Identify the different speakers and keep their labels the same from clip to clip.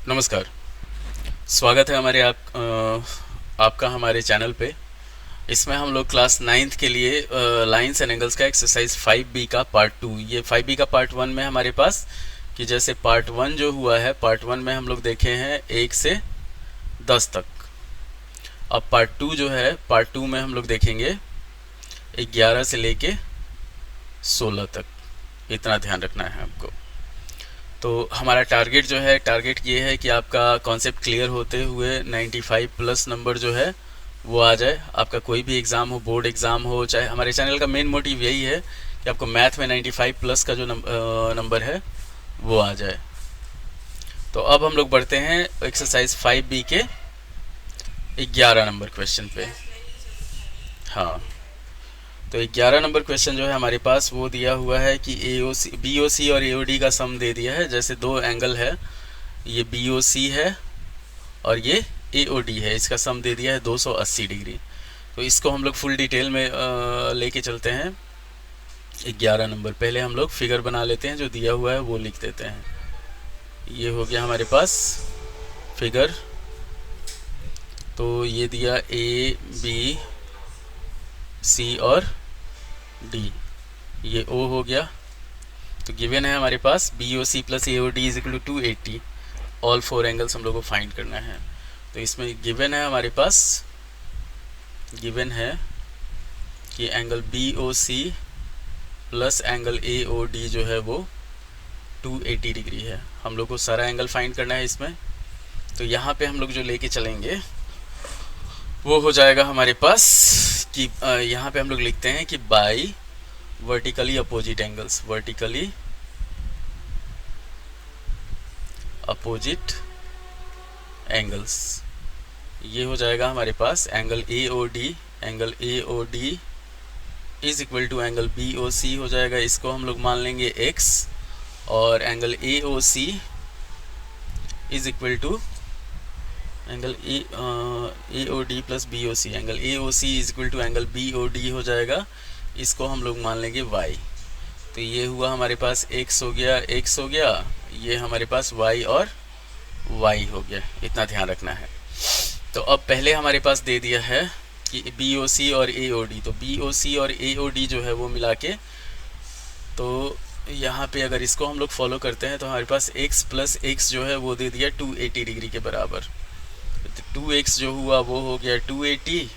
Speaker 1: नमस्कार। स्वागत है आपका हमारे चैनल पे। इसमें हम लोग क्लास नाइन्थ के लिए लाइंस एंड एंगल्स का एक्सरसाइज 5B का पार्ट 2, ये 5B का पार्ट 1 में हमारे पास कि जैसे पार्ट 1 जो हुआ है, पार्ट 1 में हम लोग देखे हैं 1 से 10 तक। अब पार्ट 2 जो है, पार्ट 2 में हम लोग देखेंगे 11 से लेके 16 तक। इतना ध्यान रखना है आपको। तो हमारा टारगेट जो है, टारगेट ये है कि आपका कॉन्सेप्ट क्लियर होते हुए 95 प्लस नंबर जो है वो आ जाए। आपका कोई भी एग्ज़ाम हो, बोर्ड एग्ज़ाम हो, चाहे हमारे चैनल का मेन मोटिव यही है कि आपको मैथ में 95 प्लस का जो नंबर है वो आ जाए। तो अब हम लोग बढ़ते हैं एक्सरसाइज 5B के 11 नंबर क्वेश्चन पे। हाँ, तो 11 नंबर क्वेश्चन जो है हमारे पास वो दिया हुआ है कि BOC और AOD का सम दे दिया है। जैसे दो एंगल है, ये BOC है और ये AOD है, इसका सम दे दिया है 280 डिग्री। तो इसको हम लोग फुल डिटेल में लेके चलते हैं। 11 नंबर पहले हम लोग फिगर बना लेते हैं, जो दिया हुआ है वो लिख देते हैं। ये हो गया हमारे पास फिगर। तो ये दिया ABC और D, ये O हो गया। तो गिवन है हमारे पास BOC plus AOD is equal to 280। All four angles हम लोग को फाइंड करना है। तो इसमें गिवन है हमारे पास, गिवन है कि angle BOC plus angle AOD जो है वो 280 डिग्री है। हम लोग को सारा एंगल फाइंड करना है इसमें। तो यहाँ पे हम लोग जो लेके चलेंगे वो हो जाएगा हमारे पास कि यहाँ पे हम लोग लिखते हैं कि by vertically opposite angles, vertically opposite angles. ये हो जाएगा हमारे पास angle AOD is equal to angle BOC हो जाएगा। इसको हम लोग मान लेंगे x, और angle AOC is equal to angle AOD plus BOC, angle AOC is equal to angle BOD हो जाएगा। इसको हम लोग मान लेंगे y। तो ये हुआ हमारे पास x हो गया, x हो गया, ये हमारे पास y और y हो गया। इतना ध्यान रखना है। तो अब पहले हमारे पास दे दिया है कि BOC और AOD, तो BOC और AOD जो है वो मिला के, तो यहाँ पे अगर इसको हम लोग फॉलो करते हैं तो हमारे पास x प्लस x जो है वो दे दिया 280 डिग्री के बराबर। तो 2x जो हुआ वो हो गया 280,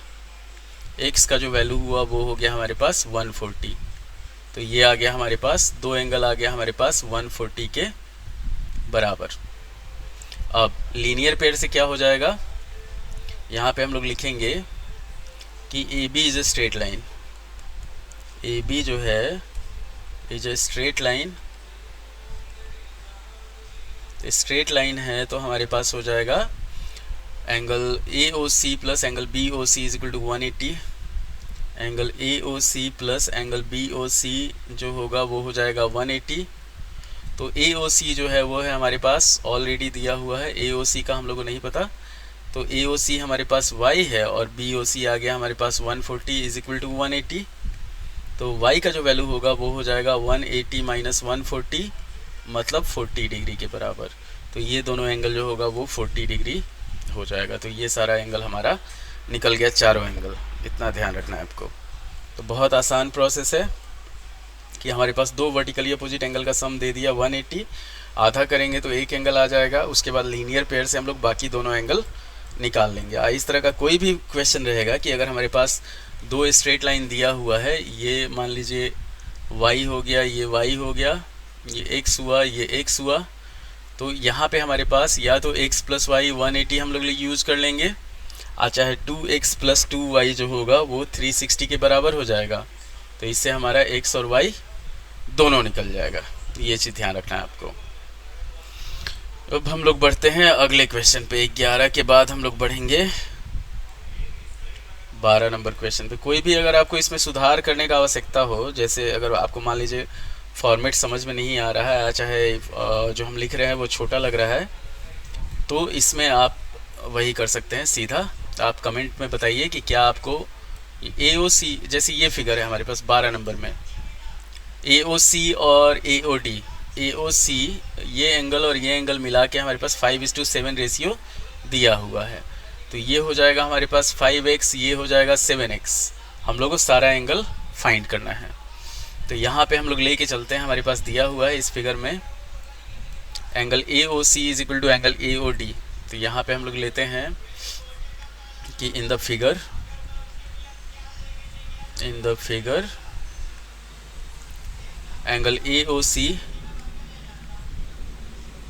Speaker 1: x का जो वैल्यू हुआ वो हो गया हमारे पास 140। तो ये आ गया हमारे पास, दो एंगल आ गया हमारे पास 140 के बराबर। अब लीनियर पेयर से क्या हो जाएगा, यहाँ पे हम लोग लिखेंगे कि AB is a straight line. AB जो है is a straight line, straight line है तो हमारे पास हो जाएगा angle AOC plus angle BOC is equal to 180। Angle AOC plus angle BOC जो होगा वो हो जाएगा 180। तो AOC जो है वो है हमारे पास ऑलरेडी दिया हुआ है, AOC का हम लोगों को नहीं पता। तो AOC हमारे पास y है और BOC आ गया हमारे पास 140 इज इक्वल टू 180। तो y का जो वैल्यू होगा वो हो जाएगा 180 माइनस 140, मतलब 40 डिग्री के बराबर। तो ये दोनों एंगल जो होगा वो 40 डिग्री हो जाएगा। तो ये सारा एंगल हमारा निकल गया, चारों एंगल। इतना ध्यान रखना है आपको। तो बहुत आसान प्रोसेस है कि हमारे पास दो वर्टिकली अपोजिट एंगल का सम दे दिया 180, आधा करेंगे तो एक एंगल आ जाएगा। उसके बाद लीनियर पेयर से हम लोग बाकी दोनों एंगल निकाल लेंगे। इस तरह का कोई भी क्वेश्चन रहेगा कि अगर हमारे पास दो स्ट्रेट लाइन दिया हुआ है, ये मान लीजिए y हो गया, ये y हो गया, ये x हुआ, ये x हुआ, तो यहाँ पे हमारे पास या तो x प्लस वाई 180 हम लोग यूज़ कर लेंगे, और चाहे 2x प्लस 2y जो होगा वो 360 के बराबर हो जाएगा। तो इससे हमारा x और y दोनों निकल जाएगा। ये चीज़ ध्यान रखना है आपको। अब हम लोग बढ़ते हैं अगले क्वेश्चन पे। 11 के बाद हम लोग बढ़ेंगे 12 नंबर क्वेश्चन पे। कोई भी अगर आपको इसमें सुधार करने का आवश्यकता हो, जैसे अगर आपको मान लीजिए फॉर्मेट समझ में नहीं आ रहा है, चाहे जो हम लिख रहे हैं वो छोटा लग रहा है, तो इसमें आप वही कर सकते हैं सीधा। आप कमेंट में बताइए कि क्या आपको AOC, जैसे ये फिगर है हमारे पास 12 नंबर में, AOC और AOD AOC, ये एंगल और ये एंगल मिला के हमारे पास 5:7 रेशियो दिया हुआ है। तो ये हो जाएगा हमारे पास 5x, ये हो जाएगा 7x। हम लोग को सारा एंगल फाइंड करना है। तो यहाँ पे हम लोग लेके चलते हैं, हमारे पास दिया हुआ है इस फिगर में angle AOC is equal to angle AOD। तो यहाँ पे हम लोग लेते हैं कि in the figure angle AOC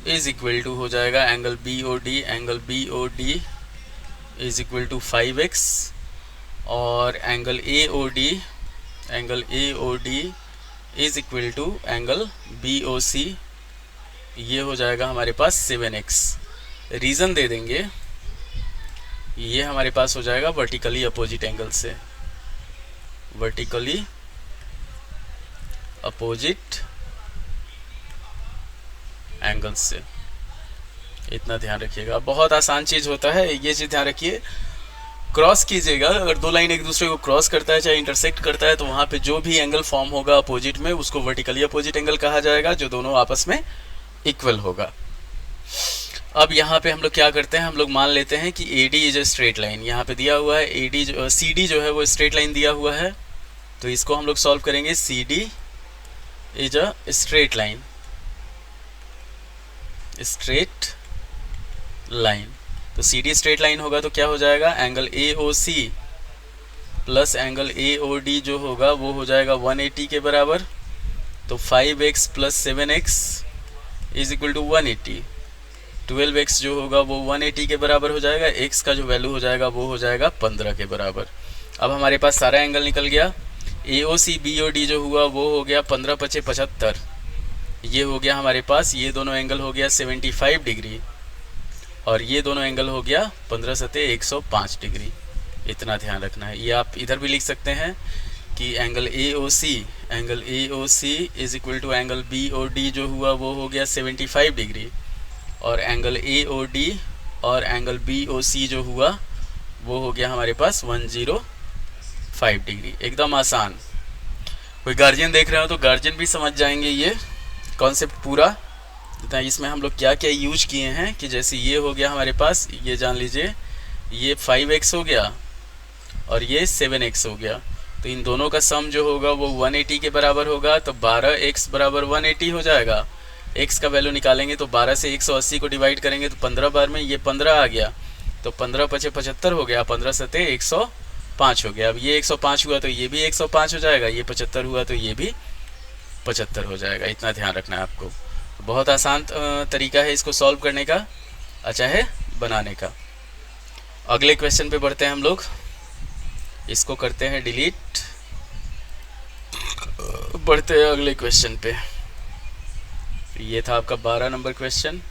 Speaker 1: is equal to हो जाएगा angle BOD, angle BOD is equal to 5x, और angle AOD is equal to angle BOC, ये हो जाएगा हमारे पास 7x। रीज़न दे देंगे, ये हमारे पास हो जाएगा वर्टिकली अपोजिट एंगल से, वर्टिकली अपोजिट एंगल से। इतना ध्यान रखिएगा, बहुत आसान चीज़ होता है, ये चीज़ ध्यान रखिए। क्रॉस कीजिएगा, अगर दो लाइन एक दूसरे को क्रॉस करता है चाहे इंटरसेक्ट करता है, तो वहाँ पे जो भी एंगल फॉर्म होगा अपोजिट में उसको वर्टिकली अपोजिट एंगल कहा जाएगा, जो दोनों आपस में इक्वल होगा। अब यहाँ पे हम लोग क्या करते हैं, हम लोग मान लेते हैं कि AD is a straight line. यहाँ पे दिया हुआ है CD जो है वो स्ट्रेट लाइन दिया हुआ है, तो इसको हम लोग सॉल्व करेंगे। CD is a straight line, straight line. तो CD स्ट्रेट लाइन होगा तो क्या हो जाएगा, angle AOC plus angle AOD जो होगा वो हो जाएगा 180 के बराबर। तो 5x plus 7x is equal to 180। 12x जो होगा वो 180 के बराबर हो जाएगा, x का जो वैल्यू हो जाएगा वो हो जाएगा 15 के बराबर। अब हमारे पास सारा एंगल निकल गया। AOC BOD जो हुआ वो हो गया 15 × 5 = 75, ये हो गया हमारे पास, ये दोनों एंगल हो गया 75 डिग्री, और ये दोनों एंगल हो गया 15 × 7 = 105 डिग्री। इतना ध्यान रखना है। ये आप इधर भी लिख सकते हैं कि angle AOC is equal to angle BOD जो हुआ वो हो गया 75 डिग्री, और एंगल AOD और एंगल BOC जो हुआ वो हो गया हमारे पास 105 डिग्री। एकदम आसान। कोई गार्जियन देख रहे हो तो गार्जियन भी समझ जाएंगे ये कॉन्सेप्ट पूरा। तो इसमें हम लोग क्या क्या यूज किए हैं कि जैसे ये हो गया हमारे पास, ये जान लीजिए ये 5x हो गया और ये 7x हो गया, तो इन दोनों का सम जो होगा वो 180 के बराबर होगा। तो 12x बराबर 180 हो जाएगा। x का वैल्यू निकालेंगे तो 12 से 180 को डिवाइड करेंगे तो 15 बार में ये 15 आ गया, तो 15 × 5 = 75 हो गया, 15 × 7 = 105 हो गया। अब ये 105 हुआ तो ये भी 105 हो जाएगा, ये 75 हुआ तो ये भी 75 हो जाएगा। इतना ध्यान रखना है आपको। बहुत आसान तरीका है इसको सॉल्व करने का, अच्छा है बनाने का। अगले क्वेश्चन पे बढ़ते हैं हम लोग, इसको करते हैं डिलीट, बढ़ते हैं अगले क्वेश्चन पे। ये था आपका 12 नंबर क्वेश्चन।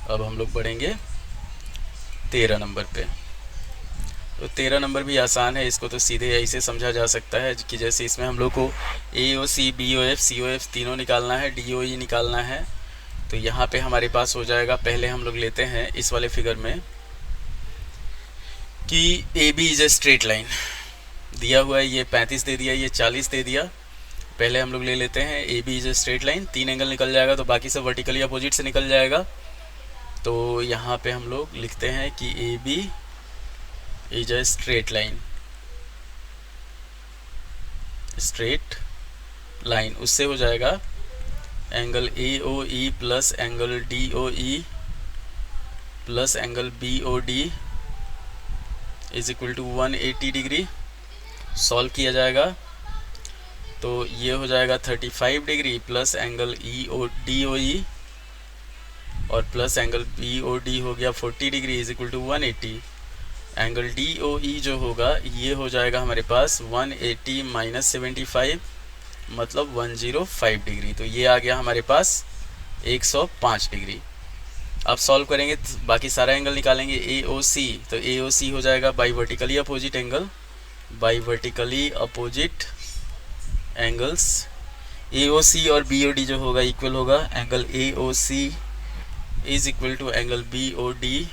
Speaker 1: अब हम लोग बढ़ेंगे 13 नंबर पे। तो 13 नंबर भी आसान है, इसको तो सीधे ऐसे समझा जा सकता है कि जैसे इसमें हम लोग को AOC BOF COF तीनों निकालना है, DOE निकालना है। तो यहाँ पे हमारे पास हो जाएगा, पहले हम लोग लेते हैं इस वाले फिगर में कि AB is a straight line दिया हुआ है, ये 35 दे दिया, ये 40 दे दिया। पहले हम लोग ले लेते हैं AB is a straight line, 3 angle निकल जाएगा तो बाकी सब वर्टिकली अपोजिट से निकल जाएगा। तो यहाँ पे हम लोग लिखते हैं कि AB is a straight line, उससे हो जाएगा angle AOE plus angle DOE plus angle BOD is equal to 180 degree. Solve किया जाएगा तो ये हो जाएगा 35 डिग्री प्लस एंगल DOE और प्लस एंगल BOD हो गया 40 degree is equal to 180। Angle DOE जो होगा ये हो जाएगा हमारे पास 180 - 75 मतलब 105 डिग्री। तो ये आ गया हमारे पास 105 डिग्री। अब सॉल्व करेंगे तो बाकी सारा एंगल निकालेंगे। AOC, तो AOC हो जाएगा by vertically opposite angles. AOC और BOD जो होगा इक्वल होगा। Angle AOC is equal to angle BOD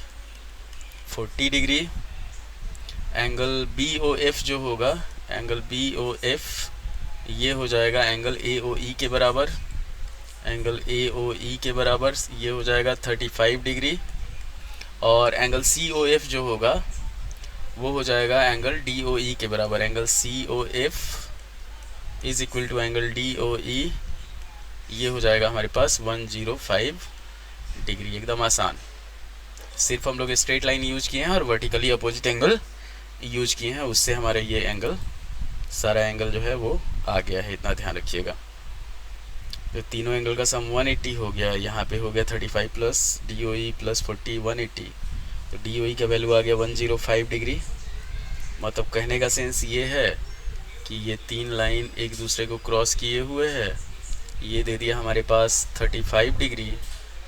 Speaker 1: 40 degree. Angle BOF जो होगा, एंगल BOF ये हो जाएगा एंगल AOE के बराबर, एंगल AOE के बराबर ये हो जाएगा 35 डिग्री, और एंगल COF जो होगा वो हो जाएगा एंगल DOE के बराबर, angle COF is equal to angle DOE, ये हो जाएगा हमारे पास 105 डिग्री। एकदम आसान, सिर्फ हम लोग स्ट्रेट लाइन यूज किए हैं और वर्टिकली अपोजिट एंगल यूज किए हैं, उससे हमारे ये एंगल, सारा एंगल जो है वो आ गया है, इतना ध्यान रखिएगा। तो तीनों एंगल का सम 180 हो गया, यहाँ पे हो गया 35 प्लस DOE प्लस 40 180, तो DOE का वैल्यू आ गया 105 डिग्री। मतलब कहने का सेंस ये है कि ये तीन लाइन एक दूसरे को क्रॉस किए हुए है, ये दे दिया हमारे पास 35 डिग्री,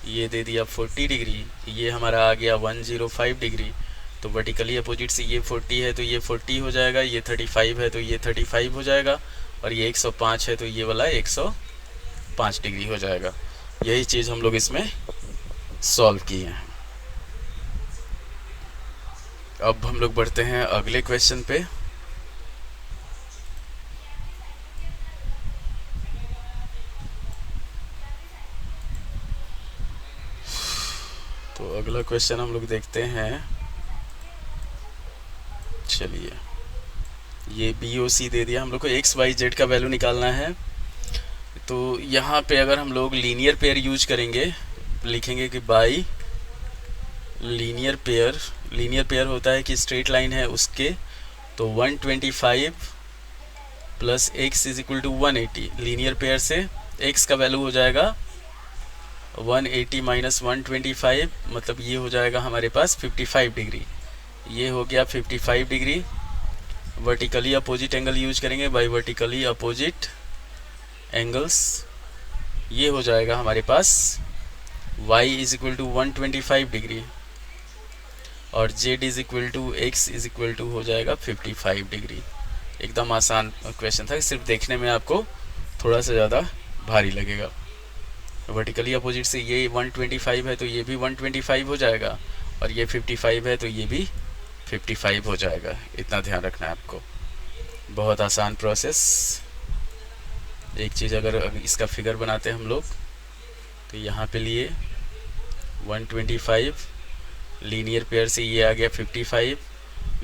Speaker 1: ये दे दिया 40 डिग्री, ये हमारा आ गया 105 डिग्री। तो वर्टिकली अपोजिट से ये 40 है तो ये 40 हो जाएगा, ये 35 है तो ये 35 हो जाएगा, और ये 105 है तो ये वाला 105 डिग्री हो जाएगा। यही चीज़ हम लोग इसमें सॉल्व किए हैं। अब हम लोग बढ़ते हैं अगले क्वेश्चन पे। तो अगला क्वेश्चन हम लोग देखते हैं, चलिए ये BOC दे दिया हम लोग को, XYZ का वैल्यू निकालना है। तो यहाँ पे अगर हम लोग लीनियर पेयर यूज करेंगे, लिखेंगे कि by linear pair, linear pair होता है कि स्ट्रेट लाइन है उसके, तो 125 plus x is equal to 180, linear pair से x का वैल्यू हो जाएगा 180 माइनस 125, मतलब ये हो जाएगा हमारे पास 55 डिग्री, ये हो गया 55 degree. Vertically opposite angle use करेंगे, बाई वर्टिकली अपोजिट एंगल्स, ये हो जाएगा हमारे पास y is equal to 125 degree, और z is equal to x is equal to हो जाएगा 55 डिग्री। एकदम आसान क्वेश्चन था, सिर्फ देखने में आपको थोड़ा सा ज़्यादा भारी लगेगा। वर्टिकली अपोजिट से ये 125 है तो ये भी 125 हो जाएगा, और ये 55 है तो ये भी 55 हो जाएगा। इतना ध्यान रखना है आपको, बहुत आसान प्रोसेस। एक चीज़ अगर इसका फिगर बनाते हैं हम लोग, तो यहाँ पे लिए 125, लीनियर पेयर से ये आ गया 55,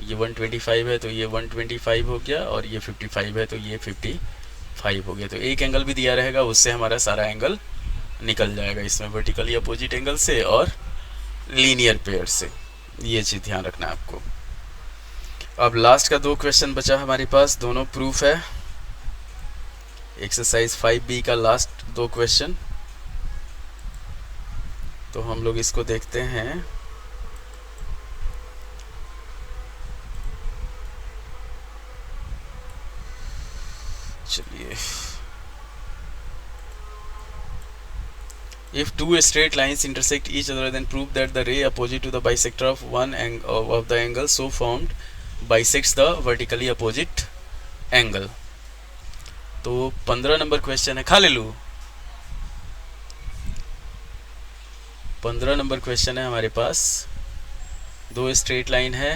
Speaker 1: ये 125 है तो ये 125 हो गया, और ये 55 है तो ये 55 हो गया। तो एक एंगल भी दिया रहेगा, उससे हमारा सारा एंगल निकल जाएगा इसमें, वर्टिकली अपोजिट एंगल से और लीनियर पेयर से। ये चीज़ ध्यान रखना है आपको। अब लास्ट का 2 क्वेश्चन बचा हमारे पास, दोनों प्रूफ है। एक्सरसाइज 5B का लास्ट 2 क्वेश्चन, तो हम लोग इसको देखते हैं। चलिए, if two straight lines intersect each other, then prove that the ray opposite to the bisector of of the angle so formed bisects the vertically opposite angle। तो 15 number question है, खा ले लू। 15 नंबर क्वेश्चन है हमारे पास। 2 straight line है,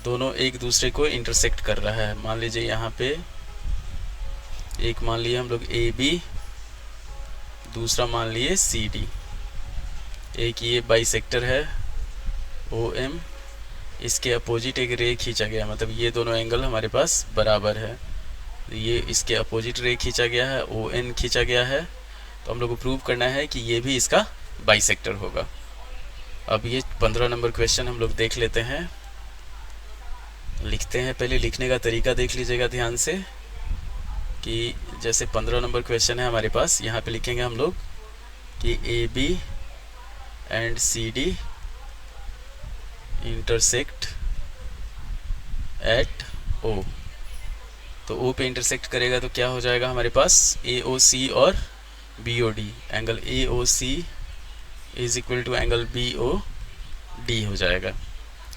Speaker 1: दोनों एक दूसरे को इंटरसेक्ट कर रहा है। मान लीजिए यहाँ पे एक मान लिए हम लोग AB, दूसरा मान लिए CD। एक ये बाइसेक्टर है OM, इसके अपोजिट एक रे खींचा गया, मतलब ये दोनों एंगल हमारे पास बराबर है। ये इसके अपोजिट रे खींचा गया है, ON खींचा गया है। तो हम लोग को प्रूव करना है कि ये भी इसका बाइसेक्टर होगा। अब ये 15 नंबर क्वेश्चन हम लोग देख लेते हैं, लिखते हैं। पहले लिखने का तरीका देख लीजिएगा ध्यान से, कि जैसे 15 नंबर क्वेश्चन है हमारे पास, यहाँ पे लिखेंगे हम लोग कि AB and CD intersect at O। तो O पे इंटरसेक्ट करेगा तो क्या हो जाएगा हमारे पास, AOC और BOD। Angle AOC is equal to angle BOD हो जाएगा।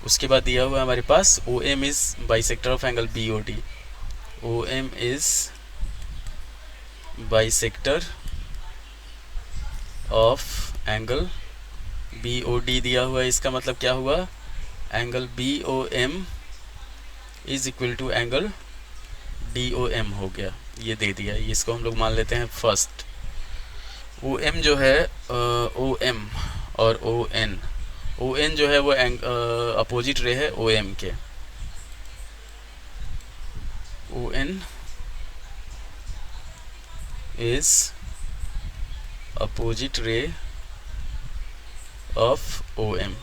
Speaker 1: उसके बाद दिया हुआ हमारे पास OM is bisector of angle BOD। OM is bisector of angle BOD दिया हुआ है। इसका मतलब क्या हुआ, angle BOM is equal to angle DOM हो गया, ये दे दिया। इसको हम लोग मान लेते हैं फर्स्ट। OM जो है OM और ON जो है वो अपोजिट रे है OM के। ON is opposite ray of OM।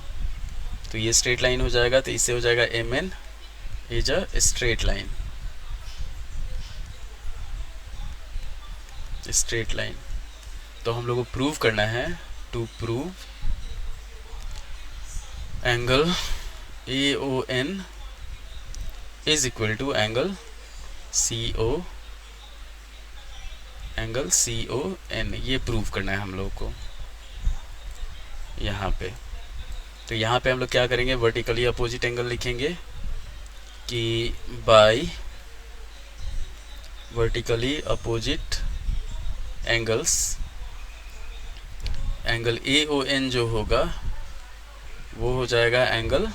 Speaker 1: तो ये स्ट्रेट लाइन हो जाएगा, तो इससे हो जाएगा MN is a straight line. Straight line तो हम लोग को प्रूव करना है, to prove angle AON is equal to angle CON, ये प्रूव करना है हम लोग को यहाँ पे। तो यहाँ पे हम लोग क्या करेंगे, वर्टिकली अपोजिट एंगल लिखेंगे कि by vertically opposite angles, angle AON जो होगा वो हो जाएगा एंगल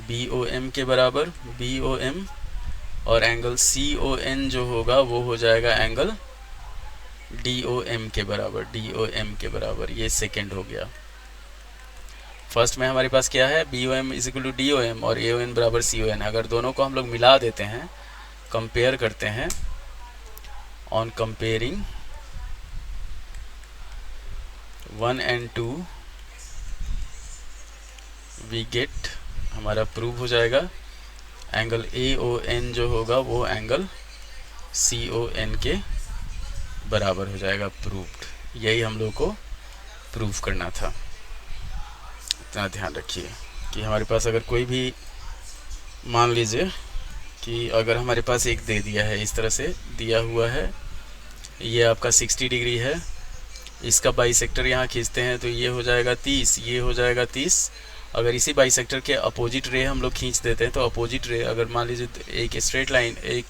Speaker 1: BOM के बराबर, BOM, और एंगल CON जो होगा वो हो जाएगा एंगल DOM के बराबर, DOM के बराबर। ये सेकंड हो गया। फर्स्ट में हमारे पास क्या है, BOM is equal to DOM और AON बराबर CON। अगर दोनों को हम लोग मिला देते हैं, कंपेयर करते हैं, on comparing 1 and 2 we get, हमारा प्रूव हो जाएगा एंगल AON जो होगा वो एंगल CON के बराबर हो जाएगा, प्रूव्ड। यही हम लोग को प्रूव करना था। इतना ध्यान रखिए कि हमारे पास अगर कोई भी, मान लीजिए कि अगर हमारे पास एक दे दिया है, इस तरह से दिया हुआ है, ये आपका 60 डिग्री है, इसका बाइसेक्टर यहाँ खींचते हैं तो ये हो जाएगा 30, ये हो जाएगा 30। अगर इसी बाइसेक्टर के अपोजिट रे हम लोग खींच देते हैं तो अपोजिट रे, अगर मान लीजिए एक स्ट्रेट लाइन, एक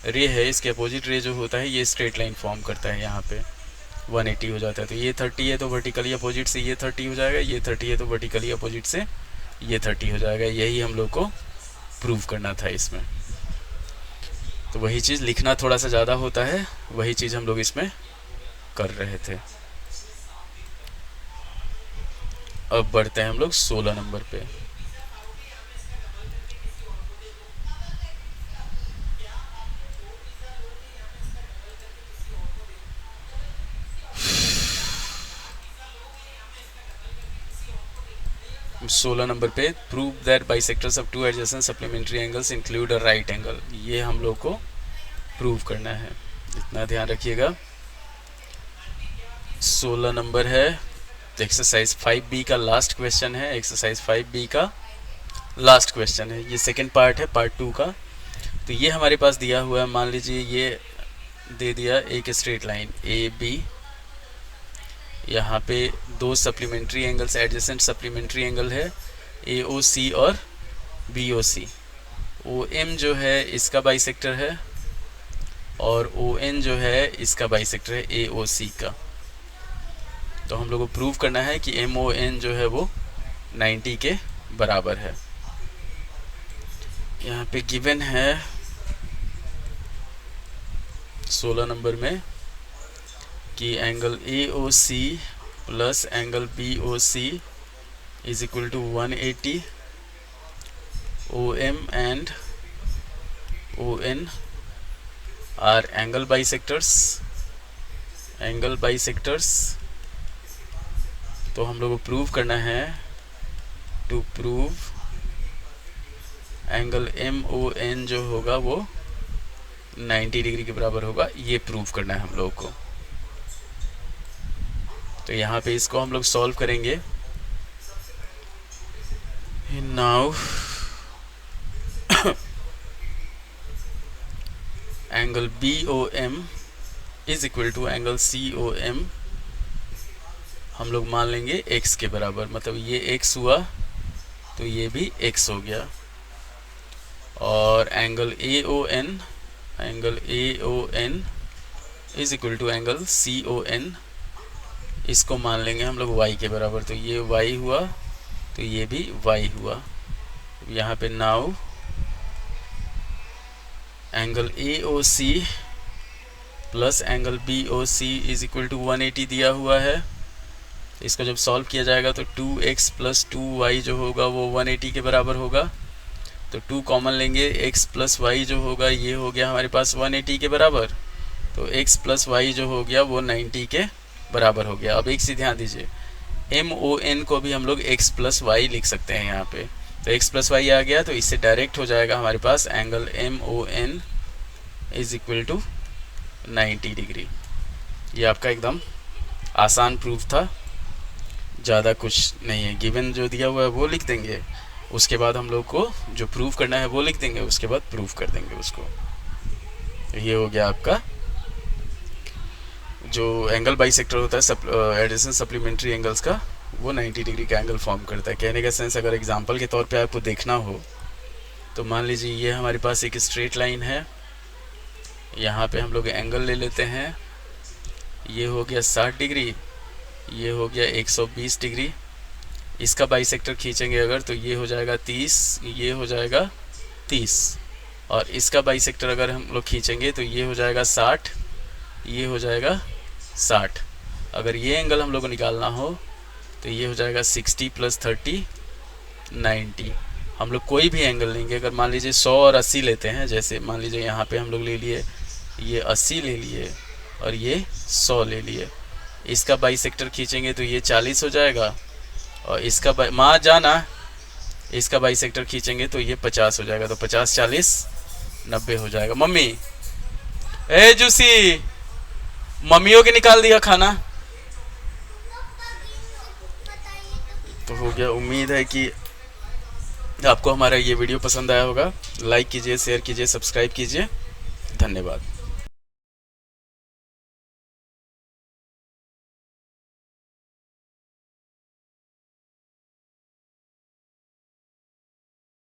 Speaker 1: रे है, इसके अपोजिट रे जो होता है ये स्ट्रेट लाइन फॉर्म करता है, यहाँ पे 180 हो जाता है। तो ये 30 है तो वर्टिकली अपोजिट से ये 30 हो जाएगा, ये 30 है तो वर्टिकली अपोजिट से ये 30 हो जाएगा। यही हम लोग को प्रूव करना था इसमें। तो वही चीज़ लिखना थोड़ा सा ज़्यादा होता है, वही चीज़ हम लोग इसमें कर रहे थे। अब बढ़ते हैं हम लोग 16 नंबर पे। Prove that bisectors of two adjacent supplementary angles include a right angle. ये हम लोग को प्रूव करना है, इतना ध्यान रखिएगा। 16 नंबर है, एक्सरसाइज 5B का लास्ट क्वेश्चन है। एक्सरसाइज 5B का लास्ट क्वेश्चन है, ये सेकंड पार्ट है पार्ट 2 का। तो ये हमारे पास दिया हुआ है, मान लीजिए ये दे दिया एक स्ट्रेट लाइन AB, यहाँ पे दो supplementary angles, adjacent supplementary angle है AOC और BOC। OM जो है इसका बाइसेक्टर है और ON जो है इसका बाइसेक्टर है AOC का। तो हम लोग को प्रूव करना है कि MON जो है वो 90 के बराबर है। यहाँ पे गिवन है 16 नंबर में कि angle AOC plus angle BOC is equal to 180, OM and ON are angle bisectors. तो हम लोग को प्रूव करना है, टू प्रूव एंगल MON जो होगा वो 90 डिग्री के बराबर होगा, ये प्रूव करना है हम लोग को। तो यहाँ पे इसको हम लोग सॉल्व करेंगे। Now angle BOM is equal to angle COM हम लोग मान लेंगे x के बराबर, मतलब ये x हुआ तो ये भी x हो गया। और angle AON is equal to angle CON, इसको मान लेंगे हम लोग y के बराबर, तो ये y हुआ तो ये भी y हुआ। यहाँ पे now angle A O C plus angle B O C is equal to 180 दिया हुआ है। इसको जब सॉल्व किया जाएगा तो 2x प्लस 2y जो होगा वो 180 के बराबर होगा। तो 2 कॉमन लेंगे, x प्लस वाई जो होगा ये हो गया हमारे पास 180 के बराबर। तो x प्लस वाई जो हो गया वो 90 के बराबर हो गया। अब एक चीज़ ध्यान दीजिए, MON को भी हम लोग x प्लस वाई लिख सकते हैं यहाँ पे। तो x प्लस वाई आ गया तो इससे डायरेक्ट हो जाएगा हमारे पास angle MON is equal to 90 degree. ये आपका एकदम आसान प्रूफ था, ज़्यादा कुछ नहीं है। गिवन जो दिया हुआ है वो लिख देंगे, उसके बाद हम लोग को जो प्रूफ करना है वो लिख देंगे, उसके बाद प्रूफ कर देंगे उसको। तो ये हो गया आपका जो एंगल बाइसेक्टर होता है एडिशन सप्लीमेंट्री एंगल्स का, वो 90 डिग्री का एंगल फॉर्म करता है। कहने का सेंस अगर एग्जांपल के तौर पे आपको देखना हो तो मान लीजिए ये हमारे पास एक स्ट्रेट लाइन है, यहाँ पे हम लोग एंगल ले लेते हैं, ये हो गया 60 डिग्री, ये हो गया 120 डिग्री। इसका बाइसेक्टर खींचेंगे अगर तो ये हो जाएगा 30, ये हो जाएगा 30, और इसका बाइसेक्टर अगर हम लोग खींचेंगे तो ये हो जाएगा 60, ये हो जाएगा 60। अगर ये एंगल हम लोग को निकालना हो तो ये हो जाएगा 60 प्लस 30 90। हम लोग कोई भी एंगल लेंगे, अगर मान लीजिए 100 और 80 लेते हैं, जैसे मान लीजिए यहाँ पे हम लोग ले लिए ये 80 ले लिए और ये 100 ले लिए, इसका बाइसेक्टर खींचेंगे तो ये 40 हो जाएगा, और इसका माँ जाना इसका बाइसेक्टर खींचेंगे तो ये 50 हो जाएगा। तो 50 40 90 हो जाएगा। मम्मी ए जूसी, मम्मियों के निकाल दिया खाना। तो हो गया। उम्मीद है कि आपको हमारा ये वीडियो पसंद आया होगा। लाइक कीजिए, शेयर कीजिए, सब्सक्राइब कीजिए। धन्यवाद।